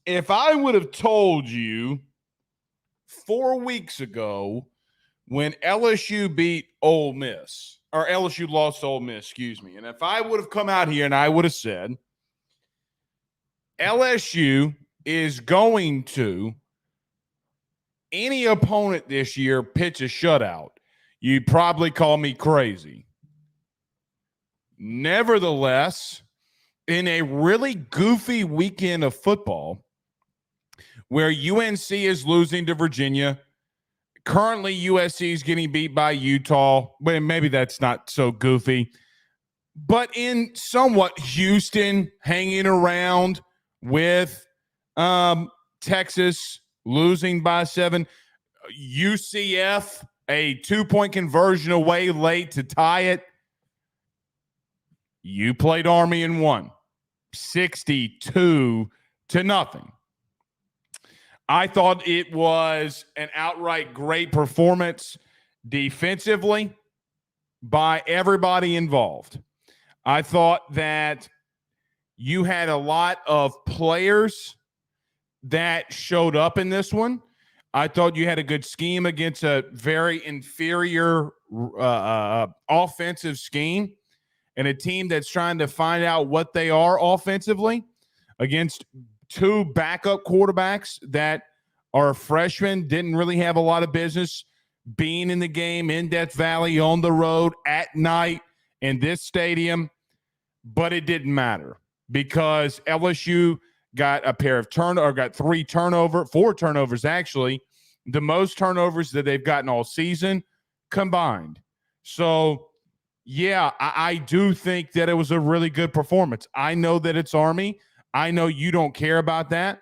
if I would have told you 4 weeks ago when LSU beat Ole Miss, or LSU lost to Ole Miss, excuse me, and if I would have come out here and I would have said LSU is going to any opponent this year pitch a shutout, you'd probably call me crazy. Nevertheless, in a really goofy weekend of football where UNC is losing to Virginia, currently USC is getting beat by Utah, but maybe that's not so goofy, but in somewhat Houston hanging around with Texas losing by 7, UCF a 2-point conversion away late to tie it. You played Army and won 62-0. I thought it was an outright great performance defensively by everybody involved. I thought that you had a lot of players that showed up in this one. I thought you had a good scheme against a very inferior offensive scheme and a team that's trying to find out what they are offensively against two backup quarterbacks that are freshmen, didn't really have a lot of business being in the game in Death Valley on the road at night in this stadium. But it didn't matter because LSU got got 4 turnovers actually, the most turnovers that they've gotten all season combined. So, yeah, I do think that it was a really good performance. I know that it's Army. I know you don't care about that,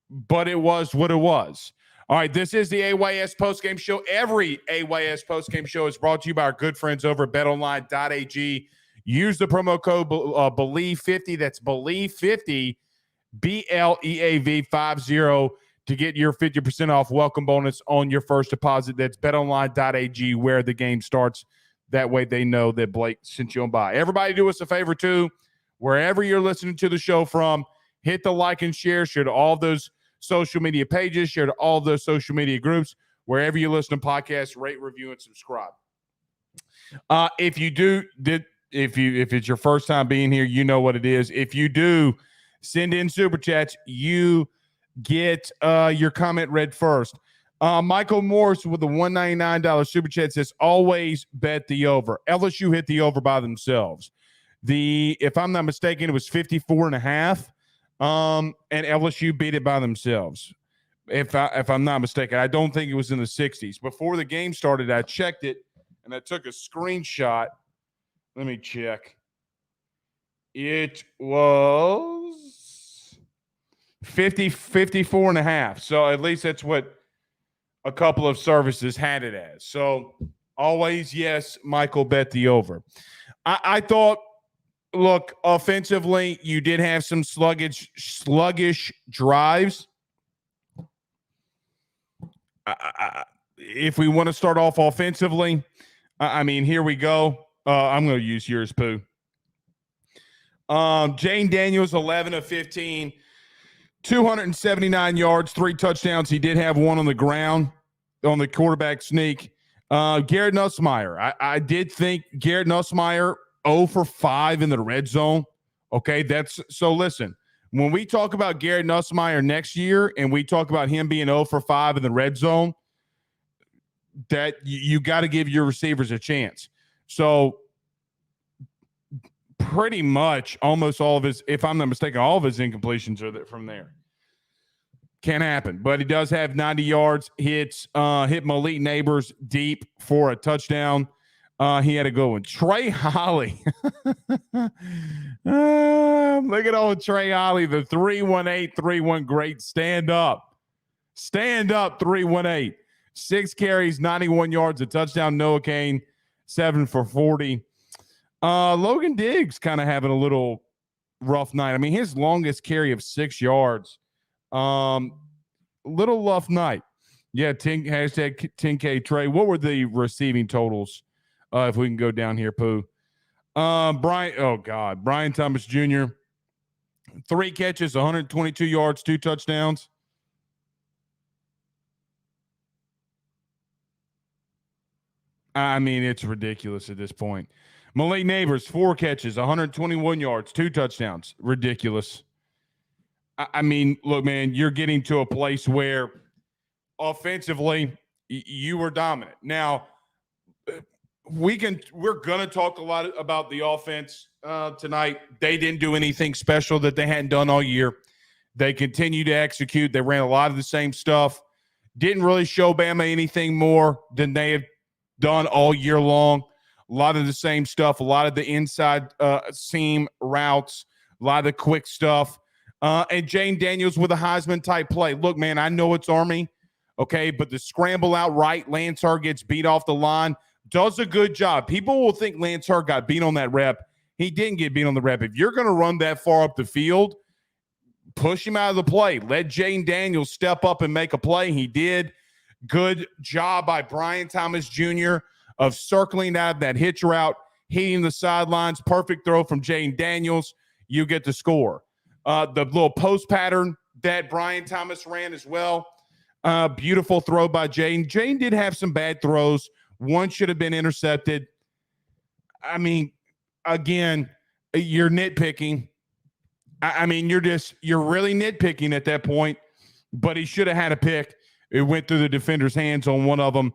but it was what it was. All right, this is the AYS Postgame Show. Every AYS Postgame Show is brought to you by our good friends over at betonline.ag. Use the promo code BELIEVE50. That's BELIEVE50, BLEAV50, to get your 50% off welcome bonus on your first deposit. That's betonline.ag, where the game starts. That way they know that Blake sent you on by. Everybody do us a favor, too. Wherever you're listening to the show from, hit the like and share to all those social media pages, share to all those social media groups. Wherever you listen to podcasts, rate, review, and subscribe. If it's your first time being here, you know what it is. If you do send in super chats, you get your comment read first. Michael Morris with the $199 super chat says, always bet the over. LSU hit the over by themselves. If I'm not mistaken, it was 54.5. And LSU beat it by themselves. If I'm not mistaken, I don't think it was in the 60s. Before the game started, I checked it and I took a screenshot. Let me check. It was 54.5. So at least that's what a couple of services had it as. So always, yes, Michael, bet the over. I thought, look, offensively, you did have some sluggish drives. If we want to start off offensively, I mean, here we go. I'm going to use yours, Pooh. Jane Daniels, 11 of 15, 279 yards, 3 touchdowns. He did have one on the ground on the quarterback sneak. Garrett Nussmeier. I did think Garrett Nussmeier 0 for 5 in the red zone. Okay, so listen, when we talk about Garrett Nussmeier next year and we talk about him being 0 for 5 in the red zone, that you got to give your receivers a chance. So pretty much almost all of his, if I'm not mistaken, all of his incompletions are from there. Can't happen. But he does have 90 yards. Hit Malik Neighbors deep for a touchdown. He had a good one. Trey Holly. Look at old Trey Holly, the 318-3-1 great. Stand up, 318. 6 carries, 91 yards, a touchdown. Noah Kane, 7 for 40. Logan Diggs kind of having a little rough night. I mean, his longest carry of 6 yards. Little rough night. Yeah, hashtag 10K Trey. What were the receiving totals? If we can go down here, Pooh. Brian Thomas Jr., 3 catches, 122 yards, 2 touchdowns. I mean, it's ridiculous at this point. Malik Neighbors, 4 catches, 121 yards, 2 touchdowns. Ridiculous. I mean, look, man, you're getting to a place where offensively you were dominant. Now, we're going to talk a lot about the offense tonight. They didn't do anything special that they hadn't done all year. They continue to execute. They ran a lot of the same stuff. Didn't really show Bama anything more than they have done all year long. A lot of the same stuff, a lot of the inside seam routes, a lot of the quick stuff. And Jane Daniels with a Heisman type play. Look, man, I know it's Army, okay, but the scramble out right, Lance Hart gets beat off the line, does a good job. People will think Lance Hart got beat on that rep. He didn't get beat on the rep. If you're going to run that far up the field, push him out of the play. Let Jane Daniels step up and make a play. He did. Good job by Brian Thomas Jr. of circling out of that hitch route, hitting the sidelines. Perfect throw from Jane Daniels. You get the score. The little post pattern that Brian Thomas ran as well. Beautiful throw by Jane. Jane did have some bad throws. One should have been intercepted. I mean, again, you're nitpicking. I mean, you're really nitpicking at that point, but he should have had a pick. It went through the defender's hands on one of them.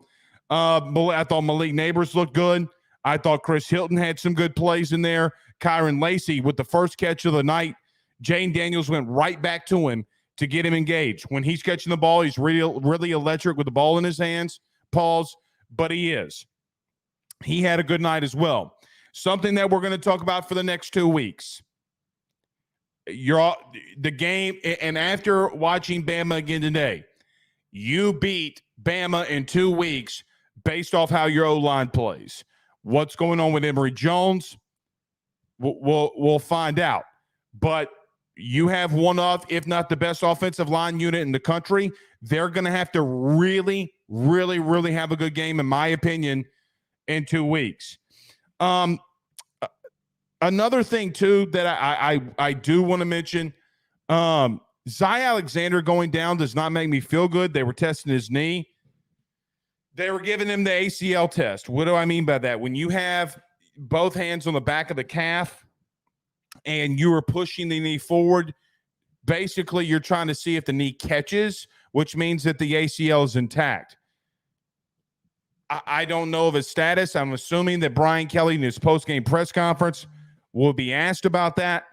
I thought Malik Neighbors looked good. I thought Chris Hilton had some good plays in there. Kyron Lacey with the first catch of the night. Jane Daniels went right back to him to get him engaged. When he's catching the ball, he's really electric with the ball in his hands. Pause, but he is. He had a good night as well. Something that we're going to talk about for the next 2 weeks. The game, and after watching Bama again today, you beat Bama in 2 weeks based off how your O-line plays. What's going on with Emory Jones? We'll find out. But you have one of, if not the best offensive line unit in the country. They're going to have to really, really, really have a good game, in my opinion, in 2 weeks. Another thing, too, that I do want to mention, Zy Alexander going down does not make me feel good. They were testing his knee. They were giving him the ACL test. What do I mean by that? When you have both hands on the back of the calf and you are pushing the knee forward, basically you're trying to see if the knee catches, which means that the ACL is intact. I don't know of his status. I'm assuming that Brian Kelly in his post-game press conference will be asked about that.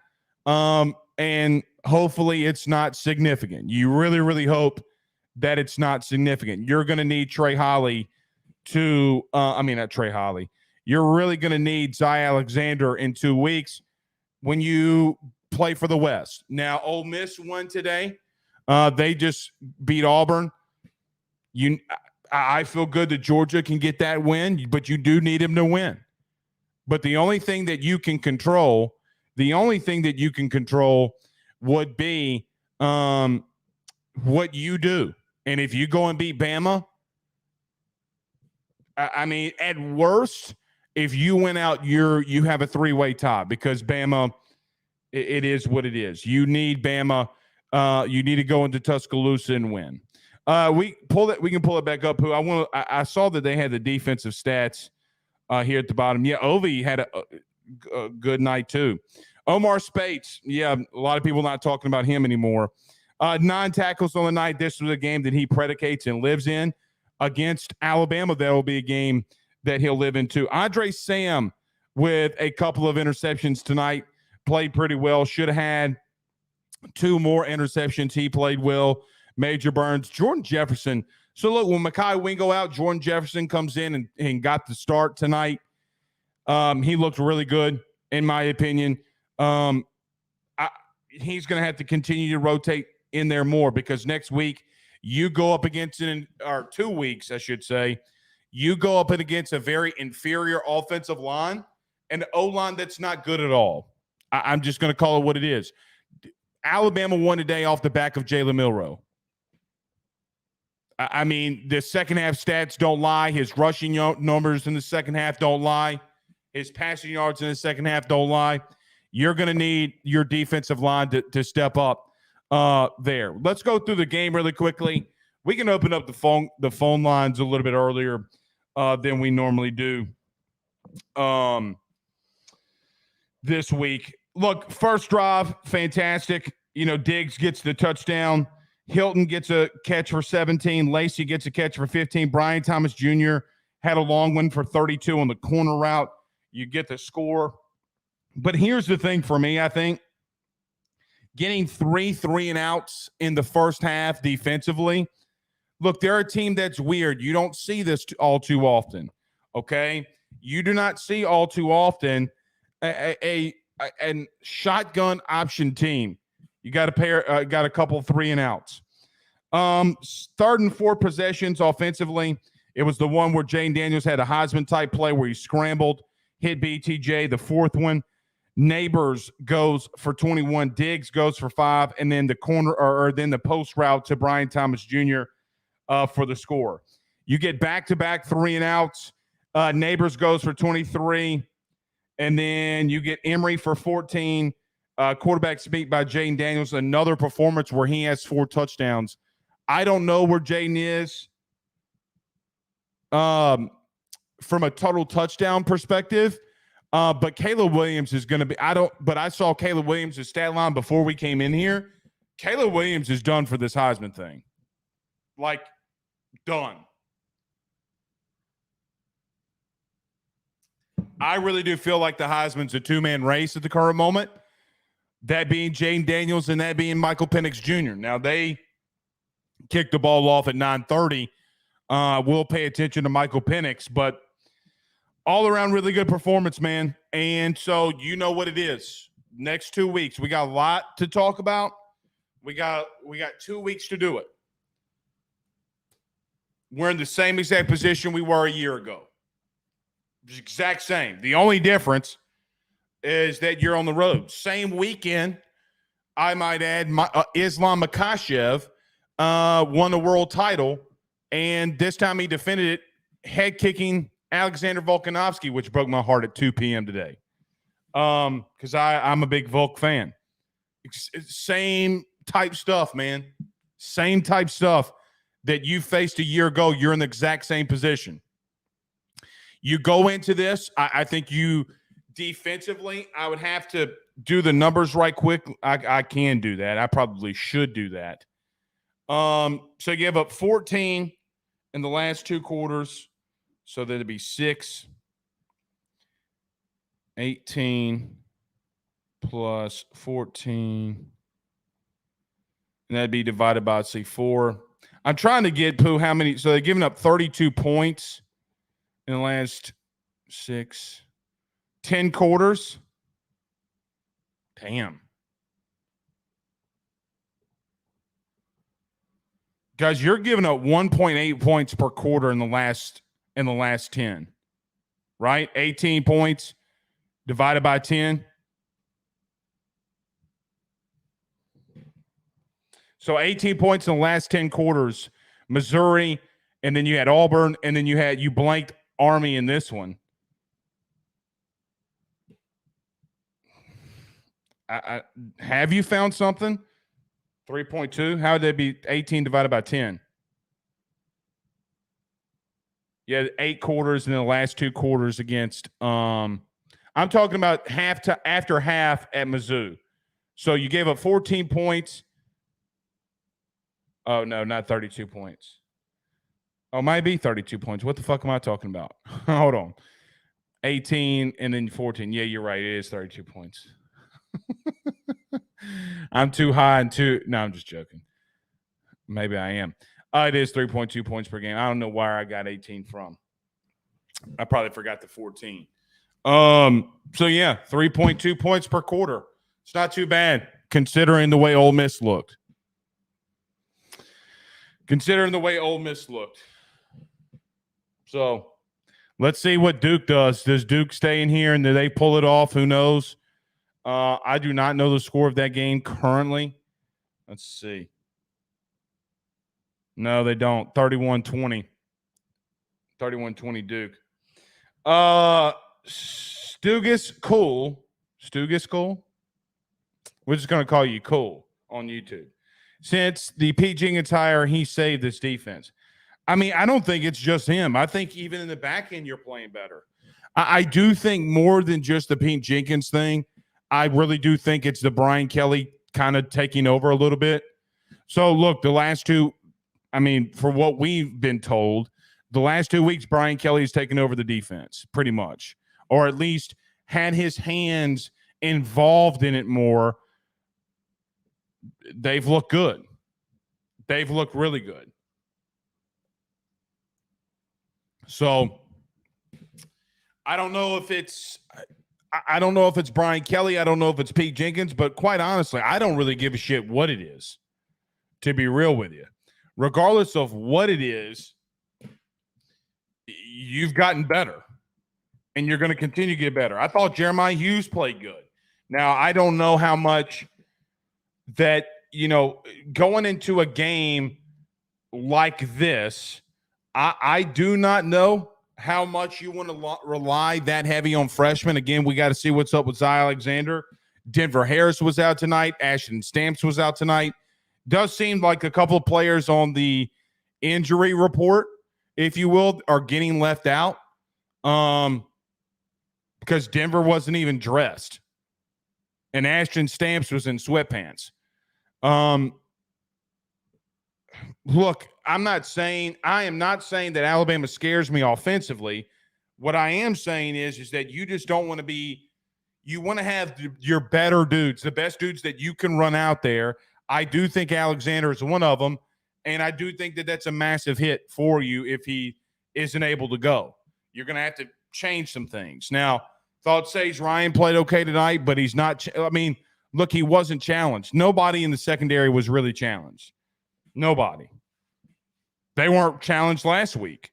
And hopefully it's not significant. You really, really hope that it's not significant. You're going to need Trey Holly to not Trey Holly. You're really going to need Zy Alexander in 2 weeks when you play for the West. Now, Ole Miss won today. They just beat Auburn. I feel good that Georgia can get that win, but you do need him to win. But the only thing that you can control would be what you do. And if you go and beat Bama, I mean, at worst, if you win out, you have a 3-way tie, because Bama, it is what it is. You need Bama. You need to go into Tuscaloosa and win. We can pull it back up. I saw that they had the defensive stats here at the bottom. Yeah, Ovi had a good night too. Omar Spates, yeah, a lot of people not talking about him anymore. 9 tackles on the night. This was a game that he predicates and lives in. Against Alabama, that will be a game that he'll live into. Andre Sam with a couple of interceptions tonight. Played pretty well. Should have had 2 more interceptions. He played well. Major Burns. Jordan Jefferson. So, look, when Mekhi Wingo out, Jordan Jefferson comes in and got the start tonight. He looked really good, in my opinion. He's going to have to continue to rotate in there more, because next week you go up against, or 2 weeks, I should say, you go up against a very inferior offensive line and an O-line that's not good at all. I'm just going to call it what it is. Alabama won today off the back of Jalen Milroe. I mean, the second half stats don't lie. His rushing numbers in the second half don't lie. His passing yards in the second half don't lie. you're going to need your defensive line to step up there. Let's go through the game really quickly. We can open up the phone lines a little bit earlier than we normally do this week. Look, first drive, fantastic. Diggs gets the touchdown. Hilton gets a catch for 17. Lacey gets a catch for 15. Brian Thomas Jr. had a long one for 32 on the corner route. You get the score. But here's the thing for me, I think. Getting 3 and outs in the first half defensively. Look, they're a team that's weird. You don't see this all too often, okay? You do not see all too often a shotgun option team. You got a couple 3 and outs. Third and 4 possessions offensively. It was the one where Jane Daniels had a Heisman type play where he scrambled, hit BTJ. The fourth one, Neighbors goes for 21, Diggs goes for 5, and then the corner or then the post route to Brian Thomas Jr. For the score. You get back-to-back 3 and outs. Neighbors goes for 23, and then you get Emery for 14. Quarterback sneak by Jaden Daniels. Another performance where he has 4 touchdowns. I don't know where Jaden is from a total touchdown perspective. But Caleb Williams is going to be – I saw Caleb Williams' stat line before we came in here. Caleb Williams is done for this Heisman thing. Like, done. I really do feel like the Heisman's a 2-man race at the current moment, that being Jane Daniels and that being Michael Penix Jr. Now, they kicked the ball off at 9:30. We'll pay attention to Michael Penix, but all around really good performance, man. And so you know what it is. Next 2 weeks, we got a lot to talk about. We got 2 weeks to do it. We're in the same exact position we were a year ago. Exact same. The only difference is that you're on the road. Same weekend, I might add, Islam Makhachev won the world title, and this time he defended it head-kicking Alexander Volkanovski, which broke my heart at 2 p.m. today. Because I'm a big Volk fan. Same type stuff, man. Same type stuff that you faced a year ago. You're in the exact same position. You go into this, I think you defensively, I would have to do the numbers right quick. I can do that. I probably should do that. So you give up 14 in the last 2 quarters. So that'd be 6, 18 plus 14. And that'd be divided by, let's see, 4. I'm trying to get, Pooh, how many. So they're giving up 32 points in the last 10 quarters. Damn. Guys, you're giving up 1.8 points per quarter in the last 10, right? 18 points divided by 10. So 18 points in the last 10 quarters. Missouri, and then you had Auburn, and then you blanked Army in this one. Have you found something? 3.2? How would that be 18 divided by 10? Yeah, 8 quarters in the last 2 quarters against I'm talking about after half at Mizzou. So you gave up 14 points. Oh, no, not 32 points. Oh, might be 32 points. What the fuck am I talking about? Hold on. 18 and then 14. Yeah, you're right. It is 32 points. I'm too high and no, I'm just joking. Maybe I am. It is 3.2 points per game. I don't know where I got 18 from. I probably forgot the 14. So yeah, 3.2 points per quarter. It's not too bad considering the way Ole Miss looked. So let's see what Duke does. Does Duke stay in here and do they pull it off? Who knows? I do not know the score of that game currently. Let's see. No, they don't. 31-20. 31-20 Duke. Stugis, cool. Stugas Cole? We're just going to call you Cole on YouTube. Since the Pete Jenkins hire, he saved this defense. I mean, I don't think it's just him. I think even in the back end, you're playing better. I do think more than just the Pete Jenkins thing. I really do think it's the Brian Kelly kind of taking over a little bit. So, look, the last two, I mean, for what we've been told, the last 2 weeks, Brian Kelly has taken over the defense pretty much, or at least had his hands involved in it more. They've looked good. They've looked really good. So I don't know if it's Brian Kelly. I don't know if it's Pete Jenkins, but quite honestly, I don't really give a shit what it is, to be real with you. Regardless of what it is, you've gotten better, and you're going to continue to get better. I thought Jeremiah Hughes played good. Now, I don't know how much that, going into a game like this, I do not know how much you want to rely that heavy on freshmen. Again, we got to see what's up with Zy Alexander. Denver Harris was out tonight. Ashton Stamps was out tonight. Does seem like a couple of players on the injury report, if you will, are getting left out because Denver wasn't even dressed. And Ashton Stamps was in sweatpants. Look, I am not saying that Alabama scares me offensively. What I am saying is that you just don't want to be – you want to have your better dudes, the best dudes that you can run out there. I do think Alexander is one of them, and I do think that that's a massive hit for you if he isn't able to go. You're going to have to change some things. Now, thought Sage Ryan played okay tonight, but he's not – I mean, look, he wasn't challenged. Nobody in the secondary was really challenged. Nobody. They weren't challenged last week.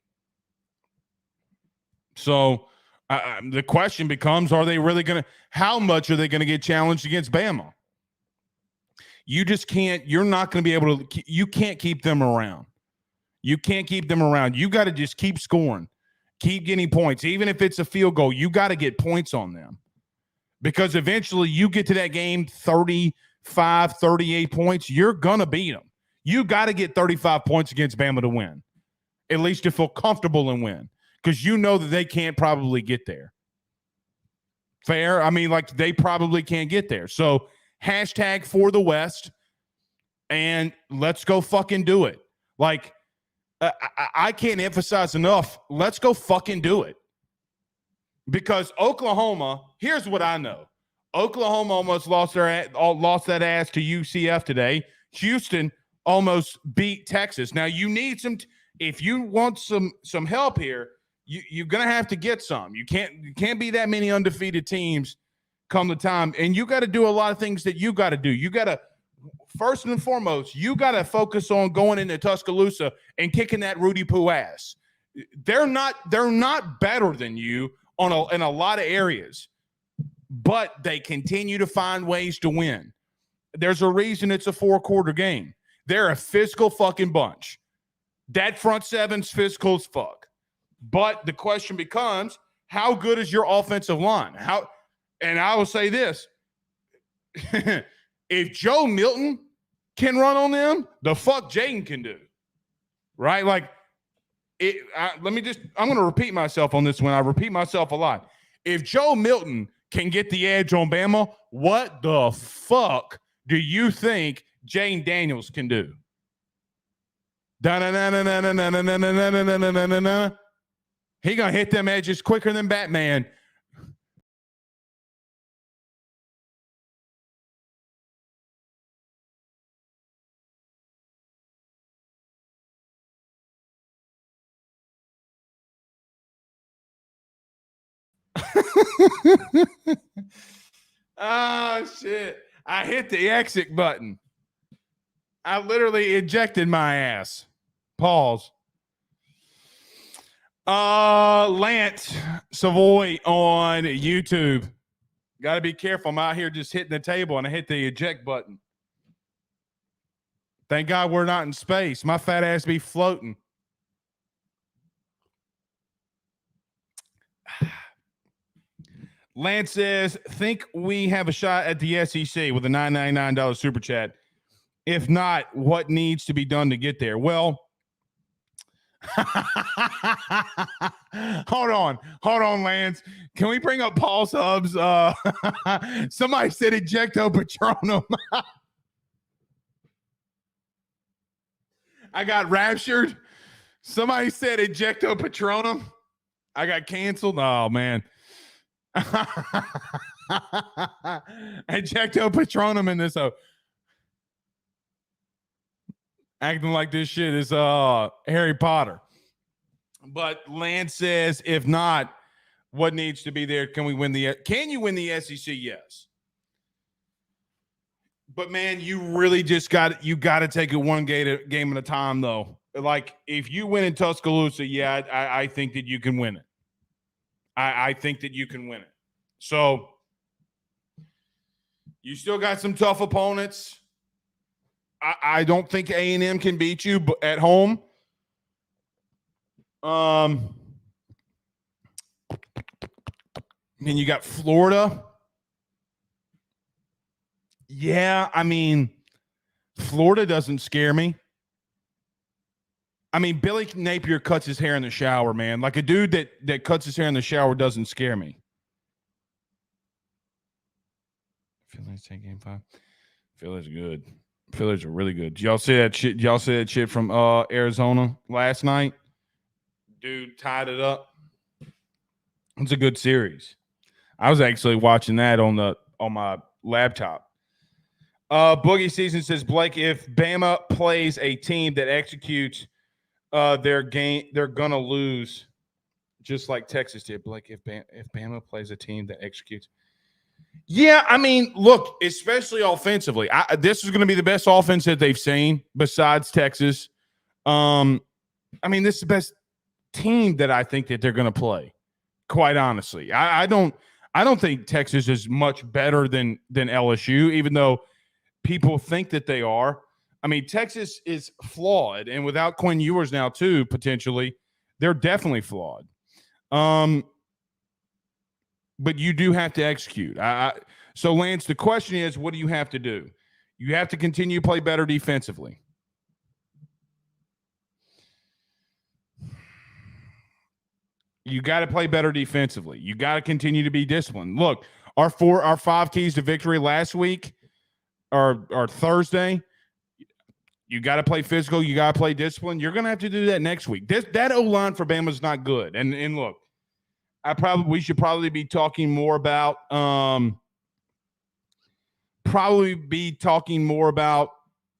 So the question becomes, are they really going to – how much are they going to get challenged against Bama? You just can't – you're not going to be able to – you can't keep them around. You can't keep them around. You got to just keep scoring, keep getting points. Even if it's a field goal, you got to get points on them because eventually you get to that game 35, 38 points, you're going to beat them. You got to get 35 points against Bama to win, at least to feel comfortable and win, because you know that they can't probably get there. Fair? I mean, like, they probably can't get there. So hashtag for the West, and let's go fucking do it. Like, I can't emphasize enough, let's go fucking do it. Because Oklahoma, here's what I know. Oklahoma almost lost that ass to UCF today. Houston almost beat Texas. Now you need if you want some help here, you're gonna have to get some. You can't be that many undefeated teams come the time, and you got to do a lot of things that you got to do. You got to first and foremost, you got to focus on going into Tuscaloosa and kicking that Rudy Poo ass. They're not better than you in a lot of areas, but they continue to find ways to win. There's a reason it's a 4-quarter game. They're a physical fucking bunch. That front seven's physical as fuck. But the question becomes, how good is your offensive line? And I will say this. If Joe Milton can run on them, the fuck Jaden can do. Right? Like, I'm going to repeat myself on this one. I repeat myself a lot. If Joe Milton can get the edge on Bama, what the fuck do you think Jane Daniels can do? He gonna hit them edges quicker than Batman. Oh shit. I hit the exit button. I literally ejected my ass. Pause. Lance Savoy on YouTube. Got to be careful. I'm out here just hitting the table and I hit the eject button. Thank God we're not in space. My fat ass be floating. Lance says, think we have a shot at the SEC with a $9.99 super chat. If not, what needs to be done to get there? Well, hold on, Lance. Can we bring up Paul's Hubs? Somebody said ejecto patronum. I got raptured. Somebody said ejecto patronum. I got canceled. Oh man. Ejecto patronum in this. Acting like this shit is Harry Potter. But Lance says, if not, what needs to be there? Can you win the SEC? Yes. But man, you really just got to take it one game at a time, though. Like if you win in Tuscaloosa, yeah, I think that you can win it. I think that you can win it. So you still got some tough opponents. I don't think A&M can beat you at home. And you got Florida. Yeah, I mean, Florida doesn't scare me. I mean, Billy Napier cuts his hair in the shower, man. Like a dude that cuts his hair in the shower doesn't scare me. Phillies take game 5. Phillies are good. Phillies are really good. Y'all see that shit? Y'all see that shit from Arizona last night? Dude tied it up. It's a good series. I was actually watching that on my laptop. Boogie Season says, Blake, if Bama plays a team that executes their game, they're gonna lose, just like Texas did. Blake, if Bama plays a team that executes. Yeah, I mean, look, especially offensively. This is going to be the best offense that they've seen besides Texas. I mean, this is the best team that I think that they're going to play. Quite honestly, I don't think Texas is much better than LSU, even though people think that they are. I mean, Texas is flawed, and without Quinn Ewers now too, potentially, they're definitely flawed. But you do have to execute. So, Lance, the question is, what do you have to do? You have to continue to play better defensively. You got to play better defensively. You got to continue to be disciplined. Look, our 5 keys to victory last week or Thursday, you got to play physical. You got to play discipline. You're going to have to do that next week. That O-line for Bama is not good. And look, we should probably be talking more about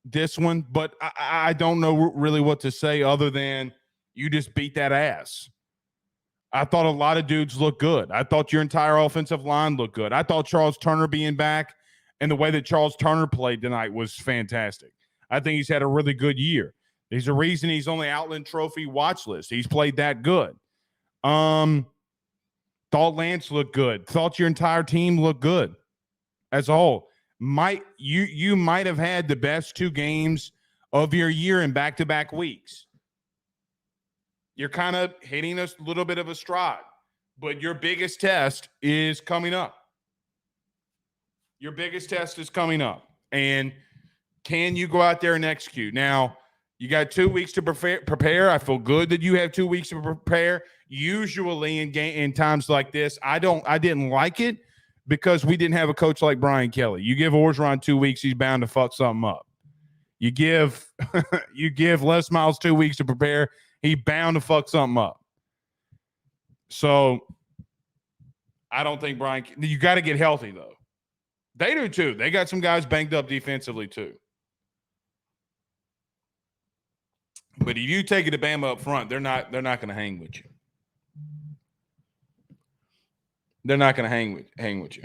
this one, but I don't know really what to say other than you just beat that ass. I thought a lot of dudes looked good. I thought your entire offensive line looked good. I thought Charles Turner being back and the way that Charles Turner played tonight was fantastic. I think he's had a really good year. There's a reason he's on the Outland Trophy watch list. He's played that good. Thought Lance looked good. Thought your entire team looked good as a whole. You might have had the best 2 games of your year in back-to-back weeks. You're kind of hitting a little bit of a stride, but your biggest test is coming up. Your biggest test is coming up. And can you go out there and execute? Now, you got 2 weeks to prepare. I feel good that you have 2 weeks to prepare. Usually in times like this, I didn't like it because we didn't have a coach like Brian Kelly. You give Orgeron 2 weeks, he's bound to fuck something up. You give Les Miles 2 weeks to prepare, he bound to fuck something up. So I don't think you got to get healthy though. They do too. They got some guys banged up defensively too. But if you take it to Bama up front, they're not going to hang with you. They're not going to hang with you.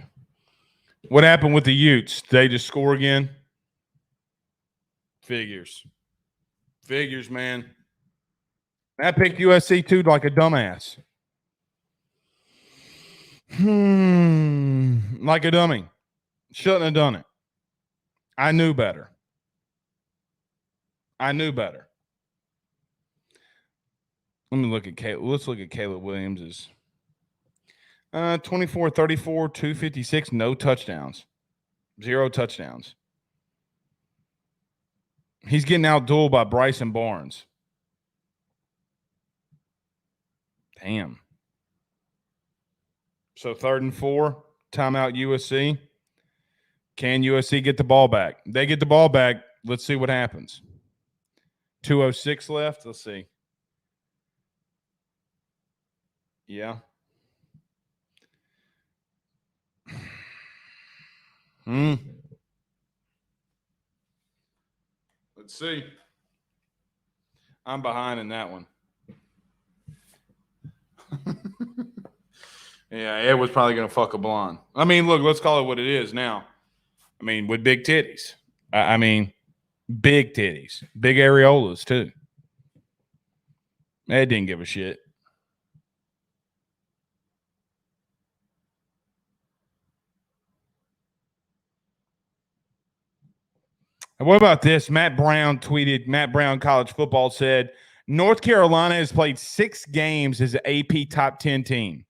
What happened with the Utes? Did they just score again? Figures, man. I picked USC too like a dumbass. Like a dummy. Shouldn't have done it. I knew better. Let me look at Caleb. Let's look at Caleb Williams'. 24, 34, 256, no touchdowns. 0 touchdowns. He's getting outdueled by Bryson Barnes. Damn. So 3rd and 4, timeout USC. Can USC get the ball back? They get the ball back. Let's see what happens. 2:06 left. Let's see. Yeah. Let's see. I'm behind in that one. Yeah, Ed was probably going to fuck a blonde. I mean, look, let's call it what it is now. I mean, with big titties. I mean, big titties. Big areolas, too. Ed didn't give a shit. And what about this? Matt Brown tweeted, Matt Brown, College Football, said, North Carolina has played 6 games as an AP top 10 team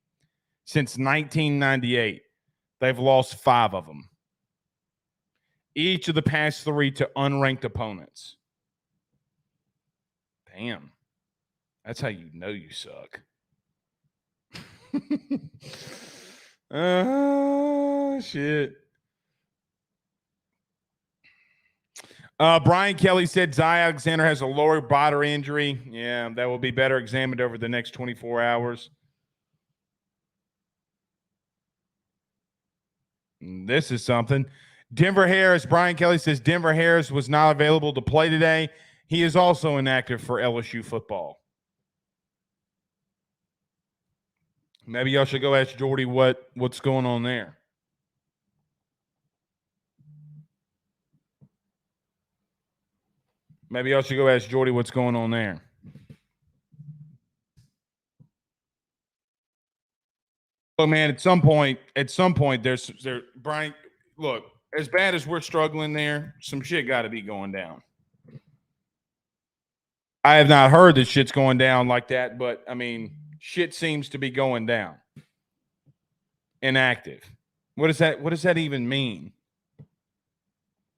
since 1998. They've lost 5 of them. Each of the past 3 to unranked opponents. Damn. That's how you know you suck. Oh, shit. Brian Kelly said Zy Alexander has a lower body injury. Yeah, that will be better examined over the next 24 hours. This is something. Denver Harris, Brian Kelly says Denver Harris was not available to play today. He is also inactive for LSU football. Maybe y'all should go ask Jordy what's going on there. Maybe y'all should go ask Jordy what's going on there. Look, man, at some point, there's Brian. Look, as bad as we're struggling there, some shit got to be going down. I have not heard that shit's going down like that, but I mean, shit seems to be going down. Inactive. What does that even mean?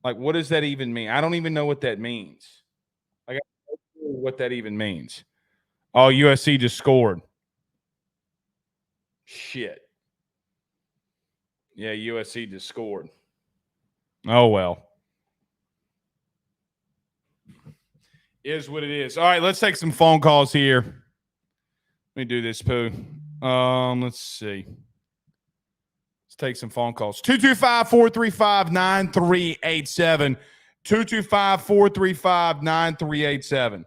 Like, what does that even mean? I don't even know what that means. Like, I don't know what that even means. Oh, USC just scored. Shit. Yeah, USC just scored. Oh, well. Is what it is. All right, let's take some phone calls here. Let me do this, Pooh. Let's see. Let's take some phone calls. 225-435-9387. 225-435-9387.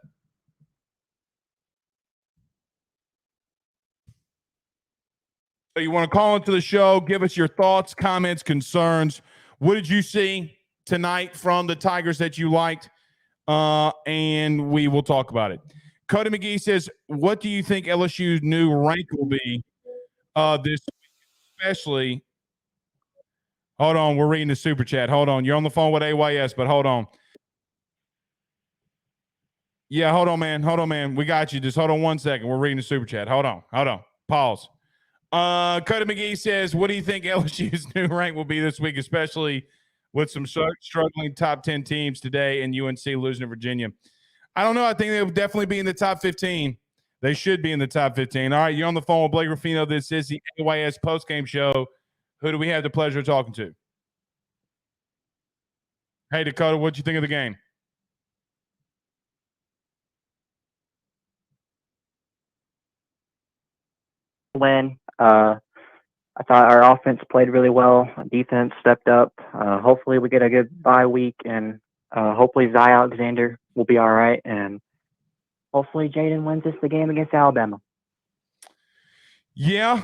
So you want to call into the show, give us your thoughts, comments, concerns. What did you see tonight from the Tigers that you liked? And we will talk about it. Cody McGee says, what do you think LSU's new rank will be this week, especially? Hold on, we're reading the super chat. Hold on. You're on the phone with AYS, but hold on. Yeah, hold on, man. We got you. Just hold on 1 second. We're reading the super chat. Hold on. Pause. Cody McGee says, what do you think LSU's new rank will be this week, especially with some struggling top 10 teams today and UNC losing to Virginia? I don't know. I think they'll definitely be in the top 15. They should be in the top 15. All right, you're on the phone with Blake Ruffino. This is the AYS postgame show. Who do we have the pleasure of talking to? Hey, Dakota, what'd you think of the game? Win. I thought our offense played really well. Defense stepped up. Hopefully we get a good bye week, and hopefully Zy Alexander will be all right, and hopefully Jaden wins us the game against Alabama. Yeah.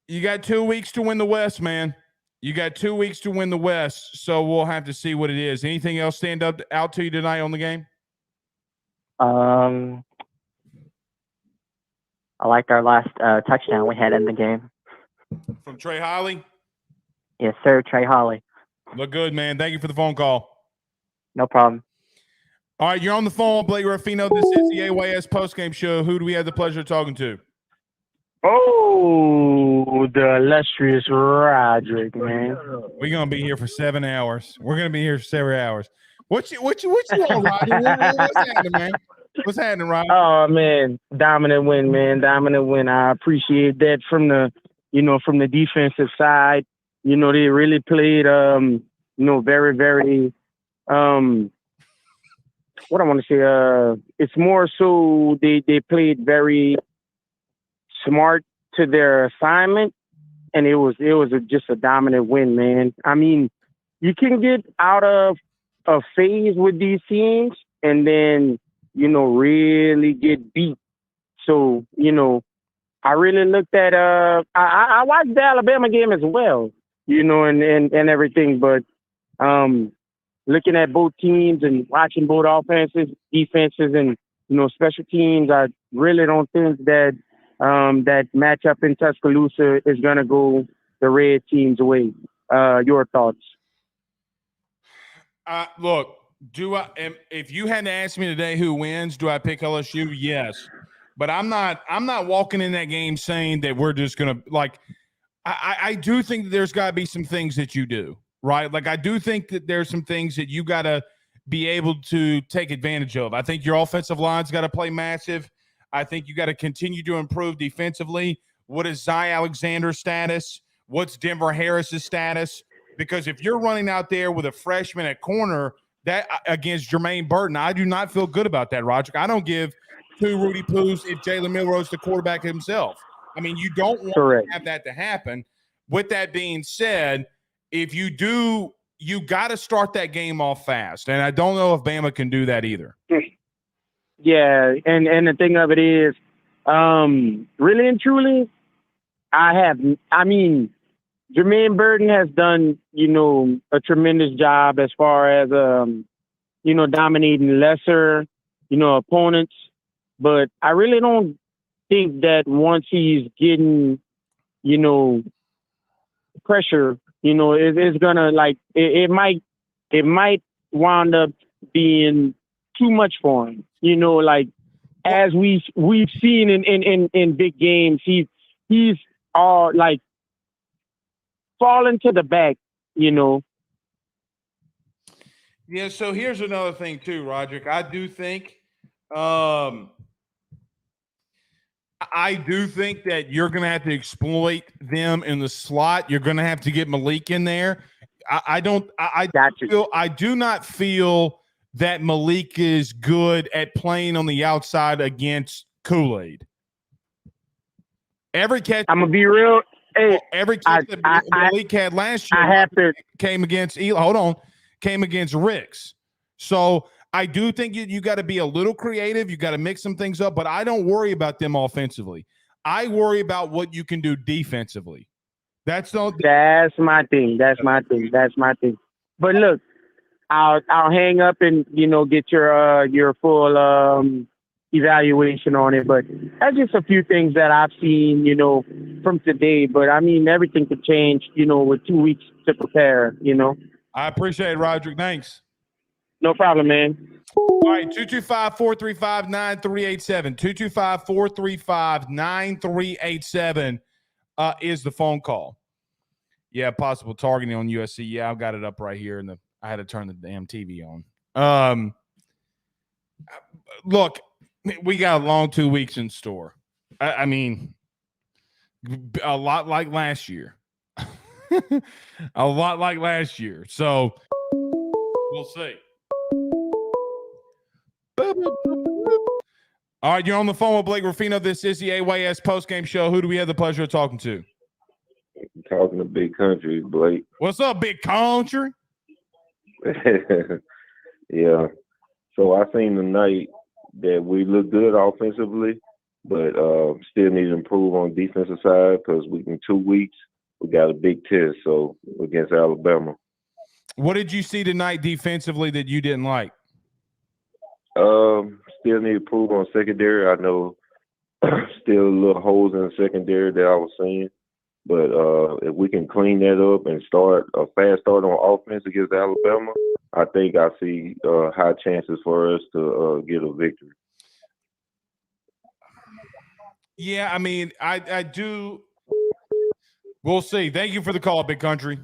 You got 2 weeks to win the West, man. You got 2 weeks to win the West, so we'll have to see what it is. Anything else stand out to you tonight on the game? I liked our last touchdown we had in the game. From Trey Holly? Yes, sir, Trey Holly. Look good, man. Thank you for the phone call. No problem. All right, you're on the phone, Blake Ruffino. This is the AYS postgame show. Who do we have the pleasure of talking to? Oh, the illustrious Roderick, man. We're gonna be here for 7 hours. We're gonna be here for 7 hours. What you on, Roger? What's happening, man? What's happening, Roger? Oh man, dominant win, man. Dominant win. I appreciate that from the defensive side. They really played very, very what I want to say, it's more so they played very smart to their assignment, and it was just a dominant win, man. I mean, you can get out of a phase with these teams and then really get beat. So I really looked at I watched the Alabama game as well, and everything, but looking at both teams and watching both offenses, defenses, and special teams, I really don't think that that matchup in Tuscaloosa is going to go the red team's way. Your thoughts? Look, if you had to ask me today who wins, do I pick LSU? Yes, but I'm not walking in that game saying that we're just gonna like. I do think that there's got to be some things that you do right. Like I do think that there's some things that you got to be able to take advantage of. I think your offensive line's got to play massive. I think you got to continue to improve defensively. What is Zy Alexander's status? What's Denver Harris's status? Because if you're running out there with a freshman at corner that against Jermaine Burton, I do not feel good about that, Roger. I don't give two Rudy Poos if Jalen Milroe's the quarterback himself. I mean, you don't want to have that to happen. With that being said, if you do, you got to start that game off fast. And I don't know if Bama can do that either. Yeah, and the thing of it is, really and truly, Jermaine Burton has done, a tremendous job as far as, dominating lesser, opponents. But I really don't think that once he's getting, pressure, it's gonna it might wind up being too much for him. As we've seen in big games, he's all like falling to the back, Yeah, so here's another thing too, Roderick. I do think that you're going to have to exploit them in the slot. You're going to have to get Malik in there. I do not feel that Malik is good at playing on the outside against Kool-Aid. Every catch, I'm gonna be real. Hey, every catch that Malik had last year came against Ricks. So I do think you got to be a little creative. You got to mix some things up, but I don't worry about them offensively. I worry about what you can do defensively. That's my thing. That's my thing. But look, I'll hang up and get your full evaluation on it. But that's just a few things that I've seen from today. But I mean, everything could change with 2 weeks to prepare. I appreciate it, Roderick. Thanks. No problem, man. All right, 225-435-9387. 225-435-9387 is the phone call. Yeah, possible targeting on USC. Yeah, I've got it up right here, and I had to turn the damn TV on. Look, we got a long 2 weeks in store. I mean, a lot like last year. A lot like last year. So we'll see. All right, you're on the phone with Blake Ruffino. This is the AYS postgame show. Who do we have the pleasure of talking to? Talking to Big Country, Blake. What's up, Big Country? Yeah. So I seen tonight that we look good offensively, but still need to improve on the defensive side because in 2 weeks we got a big test. So against Alabama. What did you see tonight defensively that you didn't like? Still need to improve on secondary. I know still little holes in the secondary that I was seeing. But if we can clean that up and start a fast start on offense against Alabama, I think I see high chances for us to get a victory. Yeah, I mean, I do. We'll see. Thank you for the call, Big Country.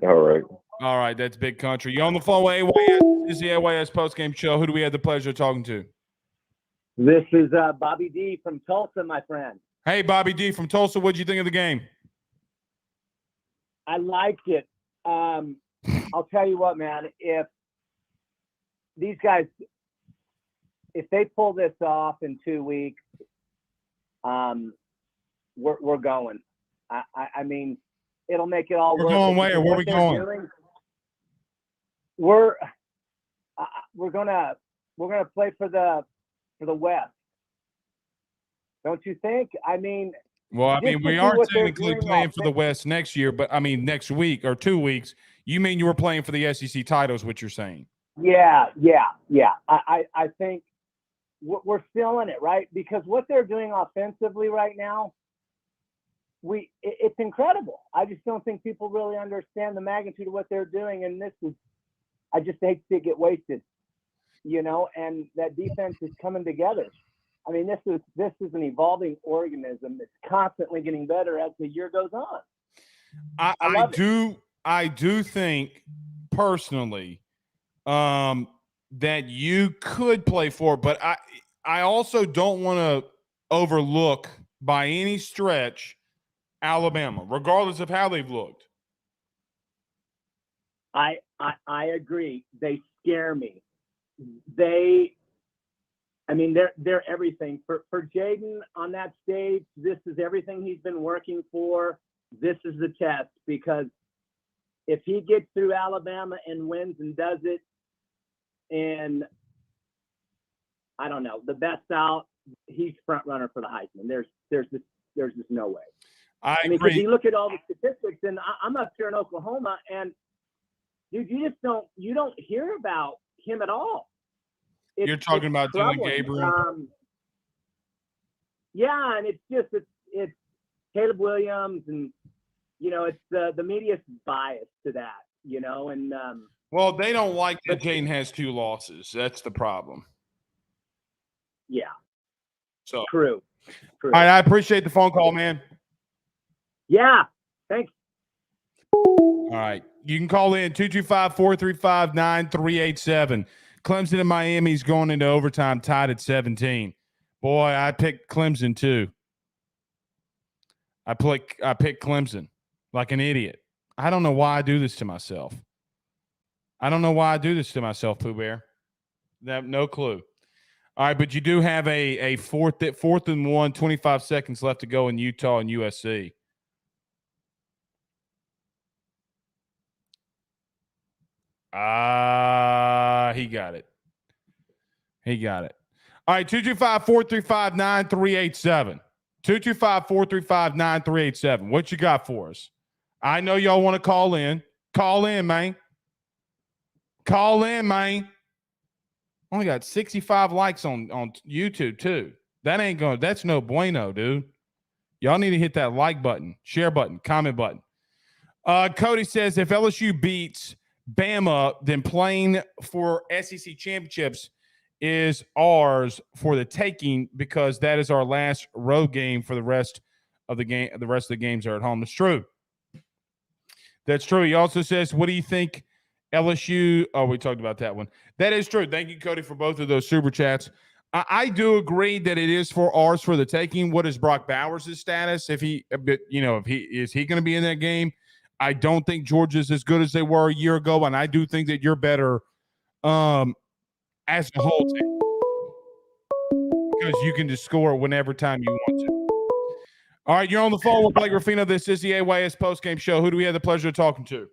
All right. All right, that's Big Country. You're on the phone with AYS. This is the AYS postgame show. Who do we have the pleasure of talking to? This is Bobby D from Tulsa, my friend. Hey, Bobby D from Tulsa. What'd you think of the game? I liked it. I'll tell you what, man. If these guys, if they pull this off in 2 weeks, we're going. I mean, it'll make it all. We're worth going it where? because Where what we they're going? doing, we're gonna play for the West. Don't you think? I mean, Well, I mean, just to we see are what they're technically doing playing for the offensively. West next year, but I mean, next week or 2 weeks. You mean you were playing for the SEC titles, what you're saying? Yeah. I think we're still in it, right? Because what they're doing offensively right now, it's incredible. I just don't think people really understand the magnitude of what they're doing, and I just hate to see it get wasted, and that defense is coming together. I mean, this is an evolving organism that's constantly getting better as the year goes on. I do think personally that you could play for it, but I also don't want to overlook by any stretch Alabama, regardless of how they've looked. I agree. They scare me. They're everything for Jaden on that stage. This is everything he's been working for. This is the test, because if he gets through Alabama and wins and does it, and I don't know, the best out, he's front runner for the Heisman. There's just no way. I mean, agree. because you look at all the statistics, and I'm up here in Oklahoma, and dude, you don't hear about him at all. You're talking about Dylan troubling. Gabriel. Yeah, and it's Caleb Williams, and it's the media's biased to that, and Well, they don't like that Jaden has 2 losses. That's the problem. yeah. So True. All right, I appreciate the phone call, man. Yeah, thanks. All right. You can call in 225-435-9387. Clemson and Miami's going into overtime tied at 17. Boy, I picked Clemson too. I picked Clemson like an idiot. I don't know why I do this to myself. Pooh Bear. No clue. All right, but you do have a fourth and 1, 25 seconds left to go in Utah and USC. He got it. All right, 225-435-9387. 225-435-9387. What you got for us? I know y'all want to call in. Call in, man. Only got 65 likes on YouTube, too. That's no bueno, dude. Y'all need to hit that like button, share button, comment button. Cody says, if LSU beats Bama, then playing for SEC championships is ours for the taking, because that is our last road game for the rest of the game. The rest of the games are at home. That's true. He also says, what do you think LSU? Oh, we talked about that one. That is true. Thank you, Cody, for both of those super chats. I do agree that it is for ours for the taking. What is Brock Bowers' status? Is he going to be in that game? I don't think Georgia's as good as they were a year ago, and I do think that you're better as a whole team, because you can just score whenever time you want to. All right, you're on the phone with Blake Ruffino. This is the AYS postgame show. Who do we have the pleasure of talking to?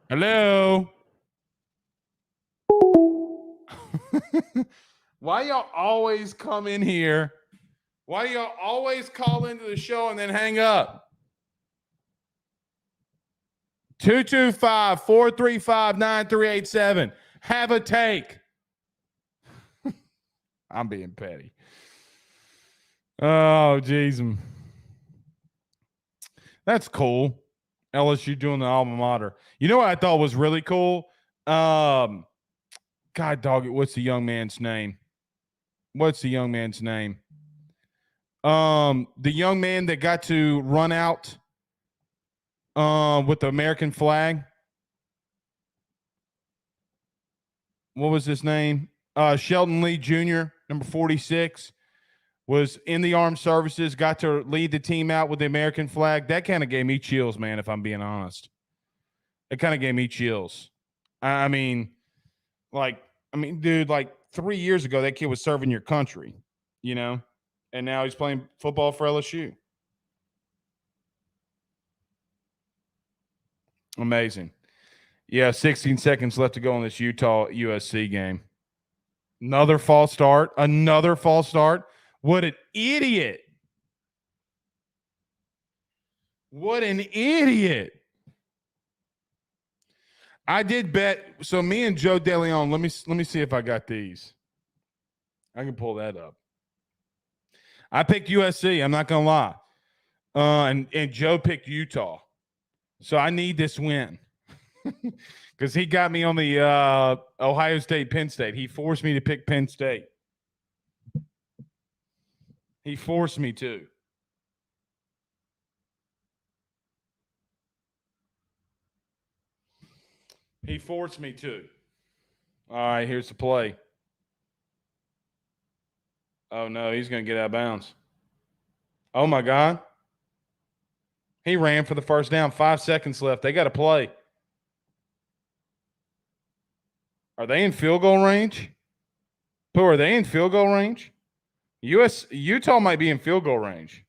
Hello. Why y'all always come in here? Why do y'all always call into the show and then hang up? 225-435-9387. Have a take. I'm being petty. Oh, jeez. That's cool. LSU doing the alma mater. You know what I thought was really cool? God dog it. What's the young man's name? what's the young man's name? The young man that got to run out with the American flag. What was his name? Shelton Lee Jr., number 46, was in the armed services, got to lead the team out with the American flag. That kind of gave me chills, man, if I'm being honest. It kind of gave me chills. I mean, dude, like 3 years ago, that kid was serving your country, you know, and now he's playing football for LSU. Amazing. Yeah, 16 seconds left to go in this Utah USC game. Another false start. What an idiot. What an idiot. I did bet. So me and Joe DeLeon, let me see if I got these. I can pull that up. I picked USC. I'm not going to lie. And Joe picked Utah. So I need this win. Because he got me on the Ohio State, Penn State. He forced me to pick Penn State. He forced me to. He forced me to. All right, here's the play. Oh, no, he's going to get out of bounds. Oh, my God. He ran for the first down. 5 seconds left. They got to play. Are they in field goal range? Who are they in field goal range? Utah might be in field goal range.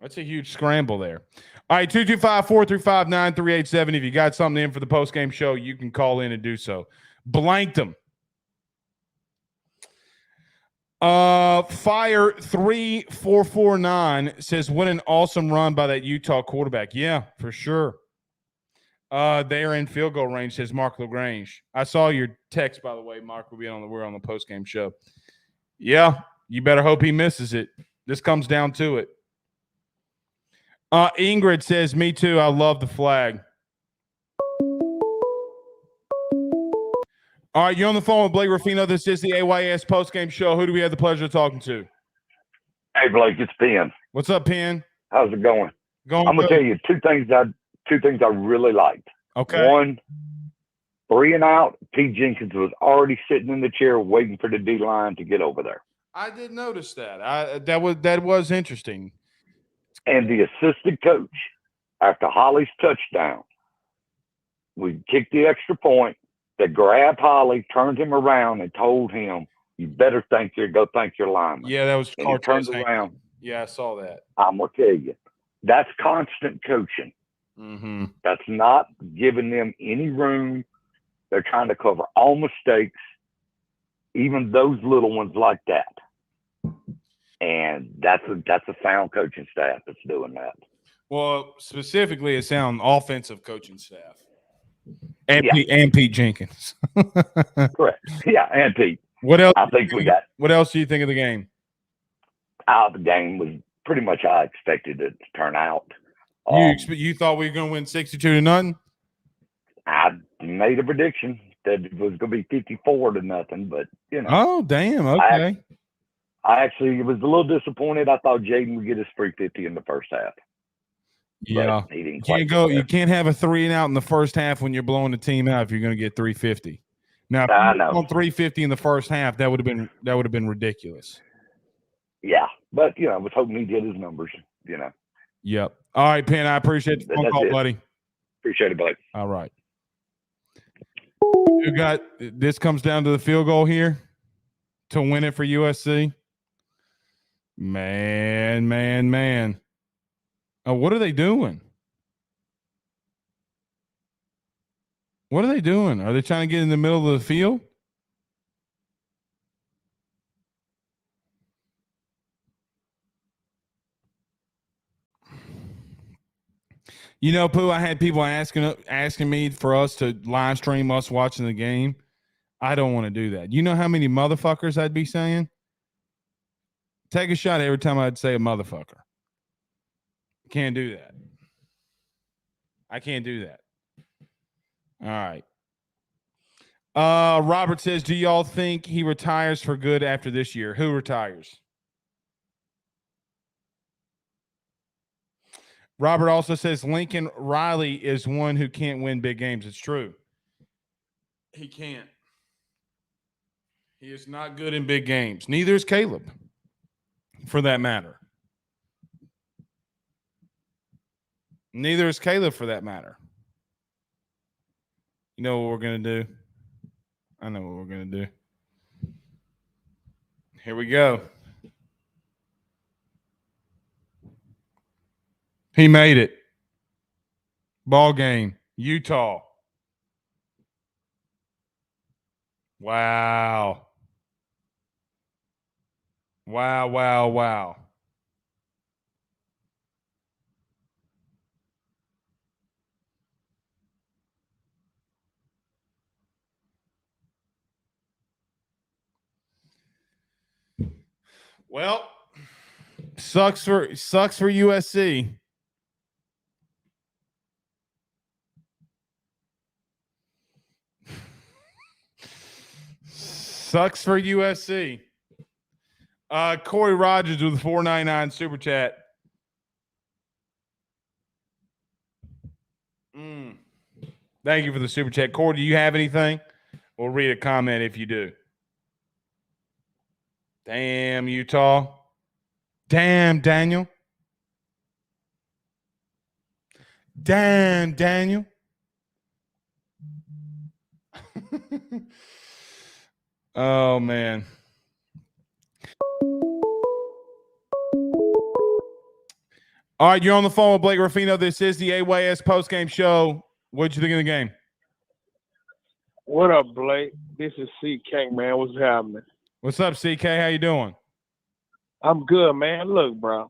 That's a huge scramble there. All right, 225-435-9387. If you got something in for the postgame show, you can call in and do so. Blanked them. Fire 3449 says, what an awesome run by that Utah quarterback. Yeah, for sure. They are in field goal range, says Mark LaGrange. I saw your text, by the way. Mark will be we're on the postgame show. Yeah, you better hope he misses it. This comes down to it. Ingrid says, me too. I love the flag. All right, you're on the phone with Blake Ruffino. This is the AYS postgame show. Who do we have the pleasure of talking to? Hey, Blake, it's Penn. What's up, Penn? How's it going? I'm going to tell you two things I really liked. Okay. One, 3 and out. T. Jenkins was already sitting in the chair waiting for the D line to get over there. I did notice that. That was interesting. And the assistant coach, after Holly's touchdown, we kicked the extra point. They grabbed Holly, turned him around, and told him, "You better go thank your lineman." Yeah, that was. And he turned around. Yeah, I saw that. I'm gonna tell you, that's constant coaching. Mm-hmm. That's not giving them any room. They're trying to cover all mistakes, even those little ones like that. And that's a sound coaching staff that's doing that. Well, specifically a sound offensive coaching staff. And Pete Jenkins. Correct. Yeah, and Pete. What else? I think we got. What else do you think of the game? The game was pretty much how I expected it to turn out. You thought we were going to win 62-0? I made a prediction that it was going to be 54-0, but you know. Oh, damn. Okay. I actually was a little disappointed. I thought Jaden would get his 350 in the first half. Yeah. You can't have a 3 and out in the first half when you're blowing the team out if you're going to get 350. Now, if you on 350 in the first half, that would have been ridiculous. Yeah, but I was hoping he'd get his numbers. Yep. All right, Penn. I appreciate the phone call, buddy. Appreciate it, buddy. All right. This comes down to the field goal here to win it for USC. Man. Oh, what are they doing? What are they doing? Are they trying to get in the middle of the field? Pooh, I had people asking me for us to live stream us watching the game. I don't want to do that. You know how many motherfuckers I'd be saying? Take a shot every time I'd say a motherfucker. Can't do that. I can't do that. All right. Robert says, do y'all think he retires for good after this year? Who retires? Robert also says Lincoln Riley is one who can't win big games. It's true. He can't. He is not good in big games. Neither is Caleb, for that matter. Neither is Caleb, for that matter. You know what we're going to do? I know what we're going to do. Here we go. He made it. Ball game. Utah. Wow. Wow, wow, wow. Well, sucks for USC. Sucks for USC. Corey Rogers with a $4.99 super chat. Thank you for the super chat. Corey, do you have anything? We'll read a comment if you do. Damn, Utah. Damn, Daniel. Damn, Daniel. Oh, man. All right, you're on the phone with Blake Ruffino. This is the AYS postgame show. What'd you think of the game? What up, Blake? This is CK, man. What's happening? What's up, CK? How you doing? I'm good, man. Look, bro,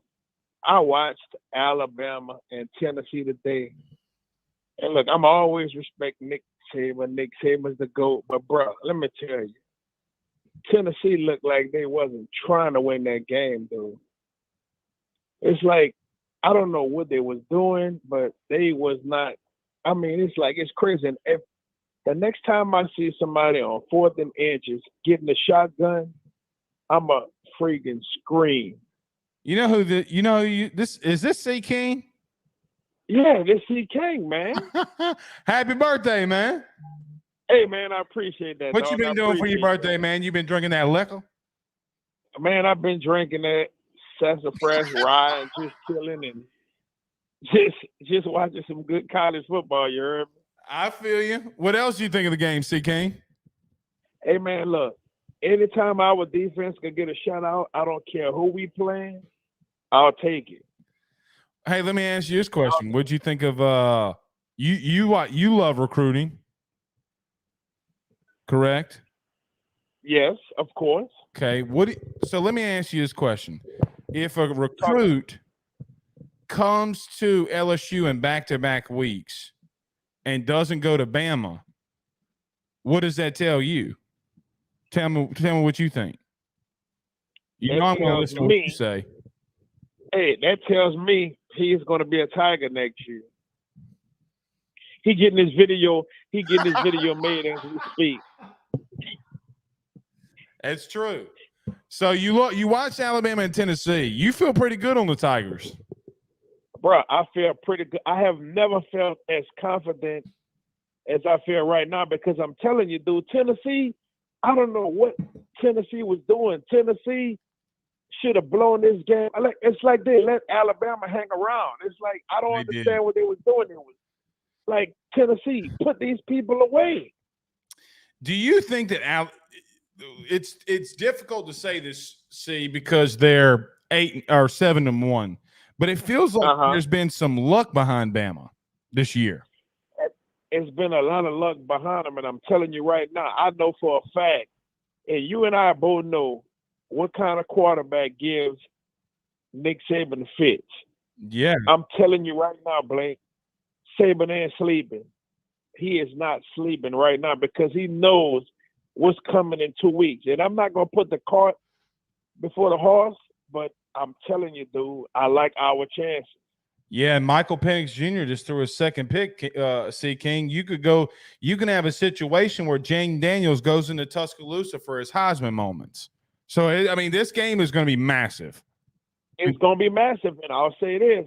I watched Alabama and Tennessee today. And look, I'm always respect Nick Saban. Nick Saban's the GOAT. But, bro, let me tell you, Tennessee looked like they wasn't trying to win that game, dude. It's like, I don't know what they was doing, but they was not. I mean, it's like, it's crazy. And if the next time I see somebody on 4th and inches getting a shotgun, I'm a freaking scream. You know who this is? This C King? Yeah, this C King, man. Happy birthday, man. Hey, man, I appreciate that. What dog. you been doing for your birthday, man? You been drinking that liquor? Man, I've been drinking that sassafras rye and just chilling and just watching some good college football, you heard me? I feel you. What else do you think of the game, C King? Hey, man, look, anytime our defense can get a shutout, I don't care who we playing, I'll take it. Hey, let me ask you this question. What'd you think of you love recruiting, correct? Yes, of course. Okay. So let me ask you this question. If a recruit comes to LSU in back-to-back weeks and doesn't go to Bama, what does that tell you? Tell me what you think. You know I'm going to listen to what you say. Hey, that tells me he's going to be a Tiger next year. He getting his video made as we speak. That's true. So you watched Alabama and Tennessee. You feel pretty good on the Tigers. Bro, I feel pretty good. I have never felt as confident as I feel right now because I'm telling you, dude, Tennessee, I don't know what Tennessee was doing. Tennessee should have blown this game. It's like they let Alabama hang around. It's like I don't understand what they was doing. It was like Tennessee, put these people away. Do you think that it's difficult to say this, see, because they're 8 or 7-1, but it feels like there's been some luck behind Bama this year. It's been a lot of luck behind them, and I'm telling you right now, I know for a fact, and you and I both know what kind of quarterback gives Nick Saban fits. Yeah. I'm telling you right now, Blake, Saban ain't sleeping. He is not sleeping right now because he knows what's coming in 2 weeks. And I'm not going to put the cart before the horse, but I'm telling you, dude, I like our chances. Yeah, and Michael Penix Jr. just threw a second pick, C. King. You can have a situation where Jane Daniels goes into Tuscaloosa for his Heisman moments. So, I mean, this game is going to be massive. It's going to be massive, and I'll say this.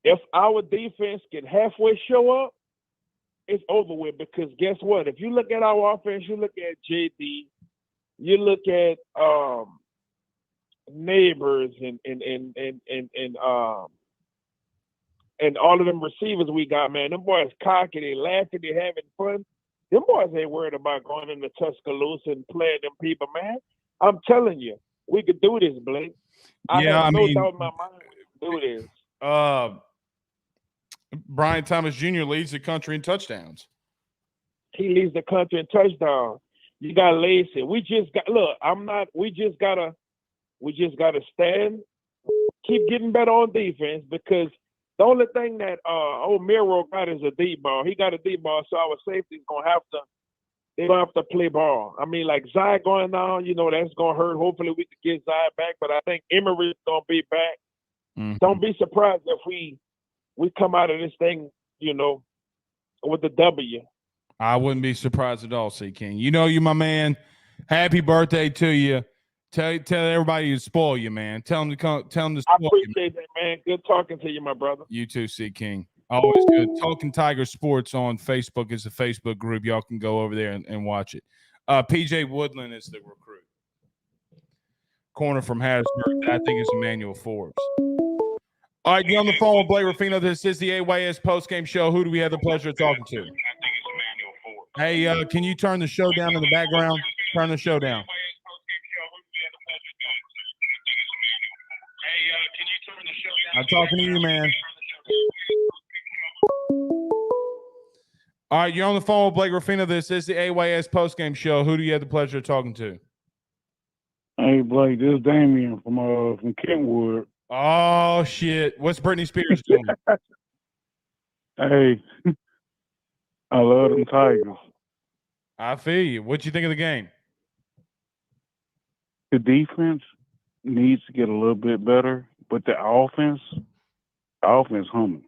If our defense can halfway show up, it's over with, because guess what? If you look at our offense, you look at JD, you look at Neighbors and all of them receivers we got, man. Them boys cocky, they laughing, they having fun. Them boys ain't worried about going into Tuscaloosa and playing them people, man. I'm telling you, we could do this, Blake. I have no doubt in my mind we can do this. Brian Thomas Jr. leads the country in touchdowns. He leads the country in touchdowns. You got Lacey. We just gotta stand, keep getting better on defense, because the only thing that old Miro got is a deep ball. He got a deep ball, so our safety's gonna have to play ball. I mean, like Zai going down, that's gonna hurt. Hopefully we can get Zai back, but I think Emery's gonna be back. Mm-hmm. Don't be surprised if we come out of this thing, with the W. I wouldn't be surprised at all, C. King. You my man. Happy birthday to you. Tell everybody to spoil you, man. Tell them to spoil you. I appreciate that, man. Good talking to you, my brother. You too, C. King. Always good. Talking Tiger Sports on Facebook is a Facebook group. Y'all can go over there and watch it. PJ Woodland is the recruit. Corner from Harrisburg. I think it's Emmanuel Forbes. All right, you're on the phone with Blake Ruffino. This is the AYS postgame show. Who do we have the pleasure of talking to? Hey, can you turn the show down in the background? Turn the show down. I'm talking to you, man. All right, you're on the phone with Blake Ruffino. This is the AYS postgame show. Who do you have the pleasure of talking to? Hey, Blake, this is Damian from Kentwood. Oh, shit. What's Britney Spears doing? Hey, I love them Tigers. I feel you. What you think of the game? The defense needs to get a little bit better, but the offense humming.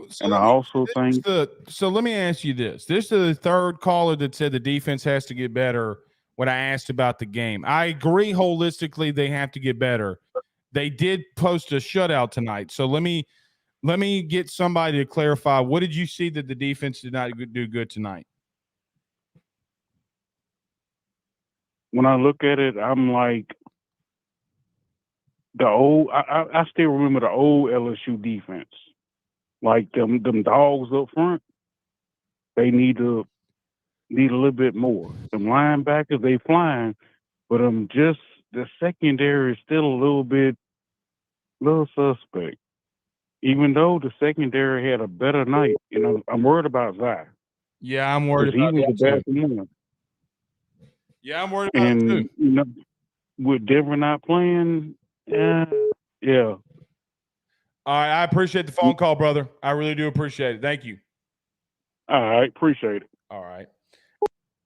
So and I also think so let me ask you this. This is the third caller that said the defense has to get better when I asked about the game. I agree holistically they have to get better. They did post a shutout tonight. So let me get somebody to clarify. What did you see that the defense did not do good tonight? when I look at it, I'm like I still remember the old LSU defense. Like them dogs up front, they need a little bit more. Them linebackers, they flying, but just the secondary is still a little suspect. Even though the secondary had a better night, I'm worried about Zai. Yeah, I'm worried about he was the best too. one. Yeah, I'm worried about it too. With Denver not playing, yeah. All right, I appreciate the phone call, brother. I really do appreciate it. Thank you. All right, appreciate it. All right.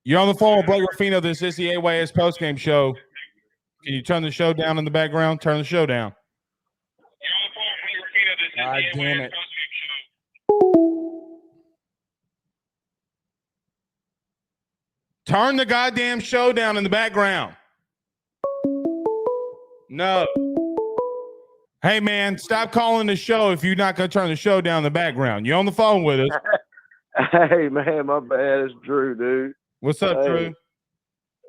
You're on the phone with Blake Ruffino. This is the AYS postgame show. Can you turn the show down in the background? Turn the show down. God damn it. Turn the goddamn show down in the background. No. Hey, man, stop calling the show if you're not going to turn the show down in the background. You're on the phone with us. Hey, man, my bad. It's Drew, dude. What's up, Drew?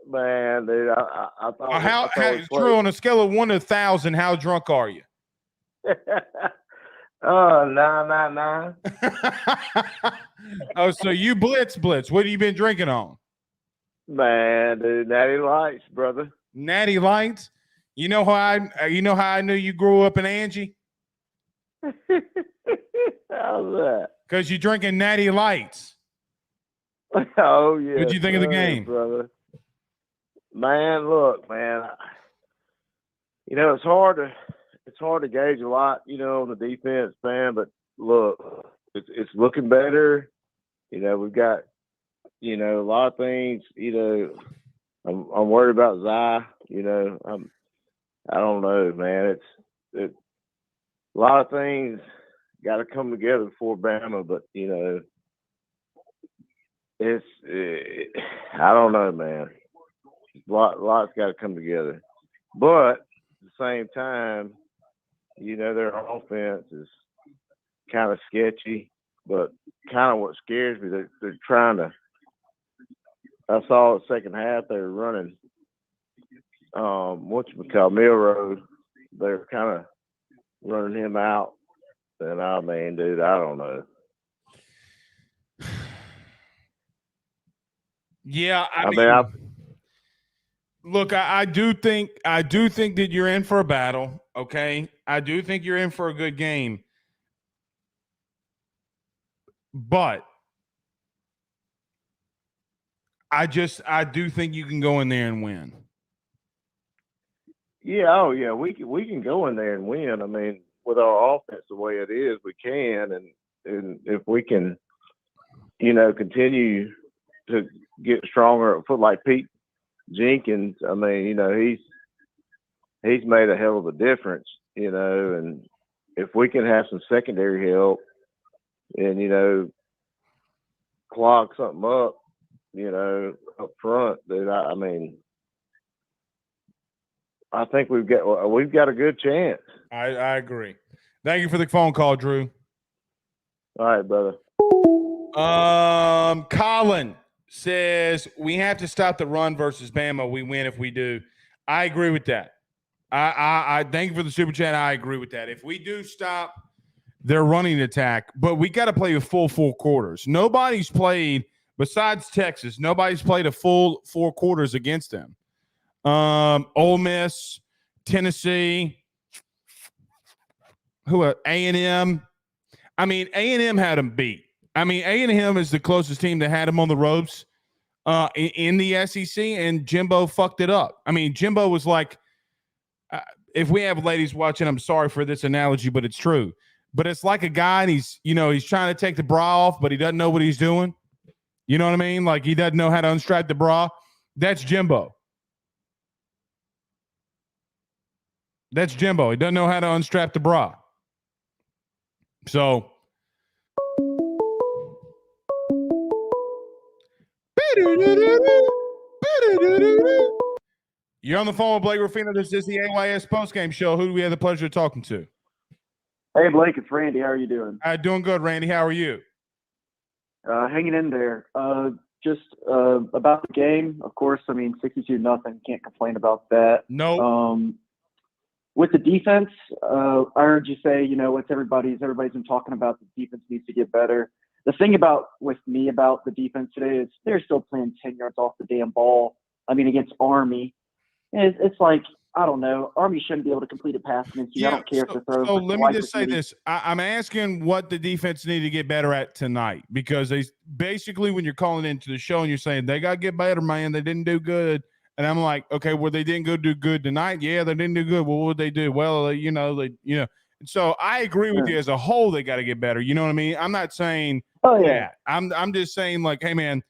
Man, dude, I thought Drew, on a scale of 1 to 1,000, how drunk are you? 999. Oh, so you blitz. What have you been drinking on? Man, dude, Natty Lights, brother. Natty Lights? You know how I knew you grew up in Angie? How's that? Because you're drinking Natty Lights. Oh yeah. What'd you think of the game, brother? Man, look, man. It's hard to gauge a lot, on the defense, man. But look, it's looking better. We've got, a lot of things. I'm worried about Zai. I don't know, man. a lot of things got to come together for Bama, but I don't know, man. Lots got to come together, but at the same time, their offense is kind of sketchy. But kind of what scares me, they're trying to. I saw the second half they were running. Milrow. They're kind of running him out, and I mean, dude, I don't know. Yeah, I mean, look, I do think that you're in for a battle. Okay, I do think you're in for a good game, but I do think you can go in there and win. Yeah, we can go in there and win. I mean, with our offense the way it is, we can, and if we can, continue to get stronger at foot like Pete Jenkins. I mean, he's made a hell of a difference, and if we can have some secondary help and clog something up, up front, dude, I mean, I think we've got a good chance. I agree. Thank you for the phone call, Drew. All right, brother. Colin says we have to stop the run versus Bama. We win if we do. I agree with that. I thank you for the super chat. I agree with that. If we do stop their running attack, but we got to play a full 4 quarters. Nobody's played besides Texas. Nobody's played a full 4 quarters against them. Ole Miss, Tennessee, A&M. I mean, A&M had them beat. I mean, A&M is the closest team that had them on the ropes in the SEC, and Jimbo fucked it up. I mean, Jimbo was like, if we have ladies watching, I'm sorry for this analogy, but it's true. But it's like a guy, and he's trying to take the bra off, but he doesn't know what he's doing. You know what I mean? Like he doesn't know how to unstrap the bra. That's Jimbo. That's Jimbo. He doesn't know how to unstrap the bra. So, you're on the phone with Blake Ruffino. This is the AYS postgame show. Who do we have the pleasure of talking to? Hey, Blake, it's Randy. How are you doing? Doing good, Randy. How are you? Hanging in there. Just about the game, of course, I mean, 62-0. Can't complain about that. No. With the defense, I heard you say, what everybody's been talking about, the defense needs to get better. The thing with me about the defense today is they're still playing 10 yards off the damn ball. I mean, against Army. It's like, I don't know. Army shouldn't be able to complete a pass against you. I don't care if they're throwing. So let me just say this. I'm asking what the defense need to get better at tonight, because they basically, when you're calling into the show and you're saying they got to get better, man, they didn't do good. And I'm like, okay, well, they didn't do good tonight. Yeah, they didn't do good. Well, what would they do? Well, So I agree with you as a whole. They got to get better. You know what I mean? I'm not saying that. I'm just saying, like, hey, man,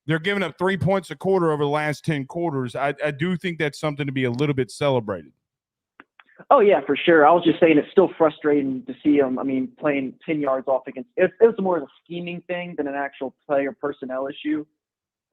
they're giving up 3 points a quarter over the last 10 quarters. I do think that's something to be a little bit celebrated. Oh, yeah, for sure. I was just saying it's still frustrating to see them, playing 10 yards off against – it was more of a scheming thing than an actual player personnel issue.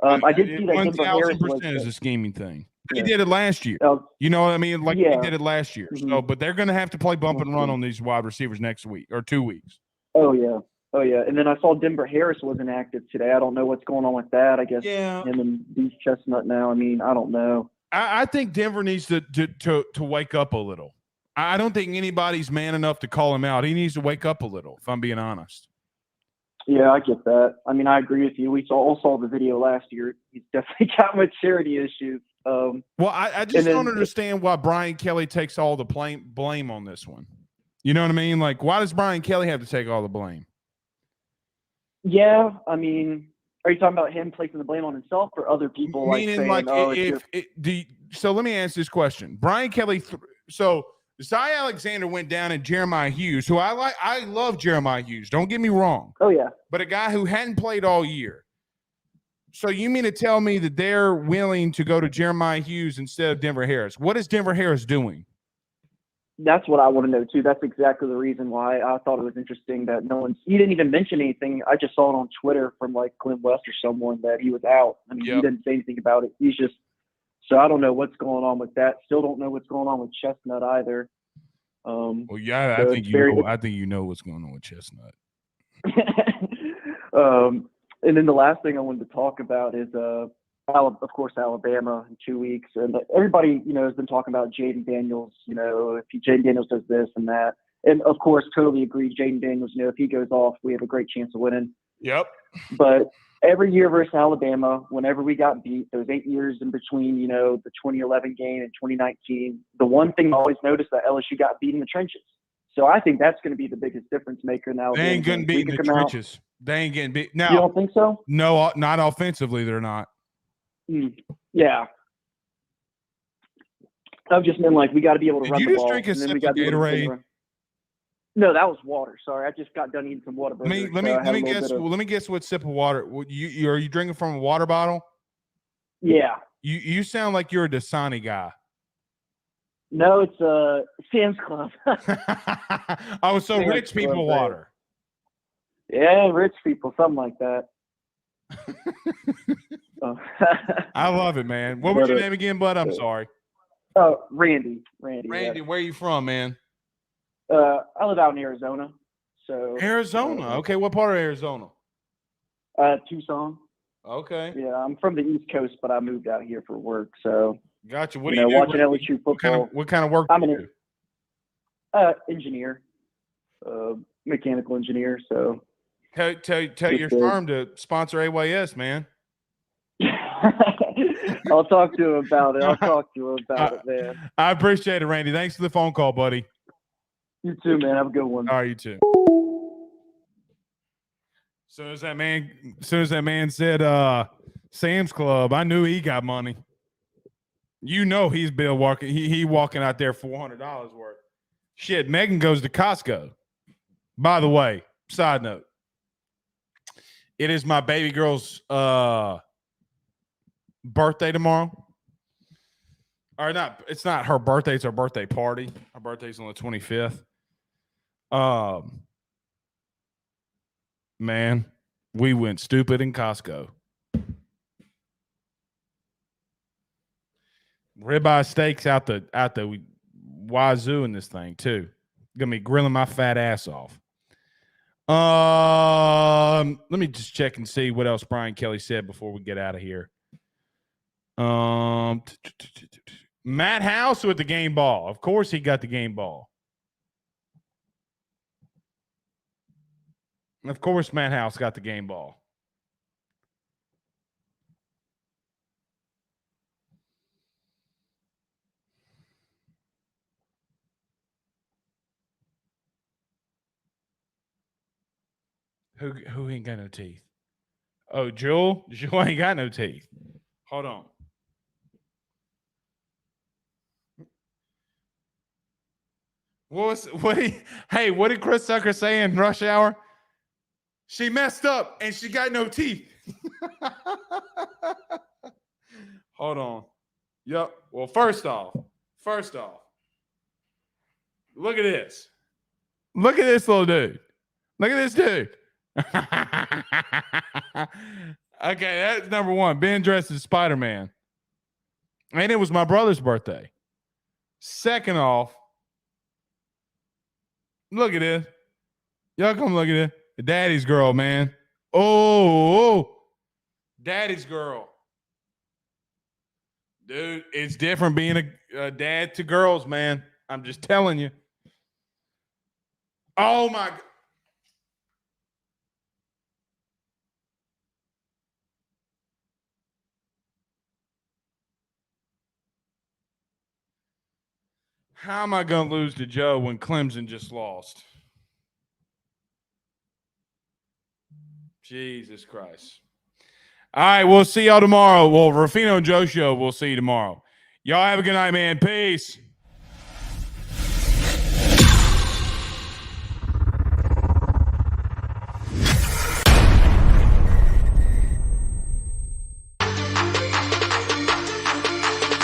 I did see that 1,000% is a scheming thing. They did it last year. You know what I mean? Like they did it last year. Mm-hmm. So, but they're going to have to play bump and run on these wide receivers next week or 2 weeks. Oh, yeah. And then I saw Denver Harris wasn't active today. I don't know what's going on with that. I guess him and Beast Chestnut now. I don't know. I think Denver needs to wake up a little. I don't think anybody's man enough to call him out. He needs to wake up a little, if I'm being honest. Yeah, I get that. I agree with you. We all saw the video last year. He's definitely got maturity issues. Well, I just don't understand why Brian Kelly takes all the blame on this one. You know what I mean? Like, why does Brian Kelly have to take all the blame? Yeah, are you talking about him placing the blame on himself or other people? Meaning, so let me ask this question. Brian Kelly, so Zy Alexander went down, and Jeremiah Hughes, who I love Jeremiah Hughes. Don't get me wrong. Oh, yeah. But a guy who hadn't played all year. So you mean to tell me that they're willing to go to Jeremiah Hughes instead of Denver Harris? What is Denver Harris doing? That's what I want to know too. That's exactly the reason why I thought it was interesting that he didn't even mention anything. I just saw it on Twitter from like Glenn West or someone that he was out. I mean, he didn't say anything about it. So I don't know what's going on with that. Still don't know what's going on with Chestnut either. Well, yeah, I think you know what's going on with Chestnut. And then the last thing I wanted to talk about is, of course, Alabama in 2 weeks, and everybody, has been talking about Jaden Daniels. If Jaden Daniels does this and that, and of course, totally agree. Jaden Daniels, if he goes off, we have a great chance of winning. Yep. But every year versus Alabama, whenever we got beat, those 8 years in between, the 2011 game and 2019, the one thing I always noticed that LSU got beat in the trenches. So I think that's going to be the biggest difference maker now. They ain't getting beat in the trenches. They ain't getting beat. Now, you don't think so? No, not offensively. They're not. Yeah. I've just been like, we got to be able to run the ball. Did you just drink a sip of Gatorade? No, that was water. Sorry, I just got done eating some water. Let me guess what sip of water. Are you drinking from a water bottle? Yeah. You sound like you're a Dasani guy. No, it's Sam's Club. Oh, so Sam's rich people Club, water. Yeah, rich people, something like that. I love it, man. What was your name again, bud? I'm sorry. Oh, Randy. Randy, where are you from, man? I live out in Arizona. So Arizona. Okay, what part of Arizona? Tucson. Okay. Yeah, I'm from the East Coast, but I moved out here for work. So gotcha. What do you do? Watching LSU football. What kind of work I'm do you do? Engineer, mechanical engineer. So tell your firm to sponsor AYS, man. I'll talk to him about it. Man. I appreciate it, Randy. Thanks for the phone call, buddy. You too, man. Have a good one. All right, you too. As soon as that man said Sam's Club, I knew he got money. He's Bill walking. He walking out there $400 worth. Shit, Megan goes to Costco. By the way, side note, it is my baby girl's birthday tomorrow. Or not, it's not her birthday, it's her birthday party. Her birthday's on the 25th. Man, we went stupid in Costco. Ribeye steaks out the wazoo in this thing too. Gonna be grilling my fat ass off. Let me just check and see what else Brian Kelly said before we get out of here. Matt House with the game ball. Of course he got the game ball. Of course Matt House got the game ball. Who ain't got no teeth? Oh, Jewel? Jewel ain't got no teeth. Hold on. What did Chris Tucker say in Rush Hour? She messed up and she got no teeth. Hold on. Yep. Well, first off, look at this. Look at this little dude. Look at this dude. Okay, that's number one. Ben dressed as Spider-Man. And it was my brother's birthday. Second off, look at this. Y'all come look at it. Daddy's girl, man. Oh, daddy's girl. Dude, it's different being a dad to girls, man. I'm just telling you. Oh, my God. How am I going to lose to Joe when Clemson just lost? Jesus Christ. All right, we'll see y'all tomorrow. Well, Ruffino and Joe show, we'll see you tomorrow. Y'all have a good night, man. Peace.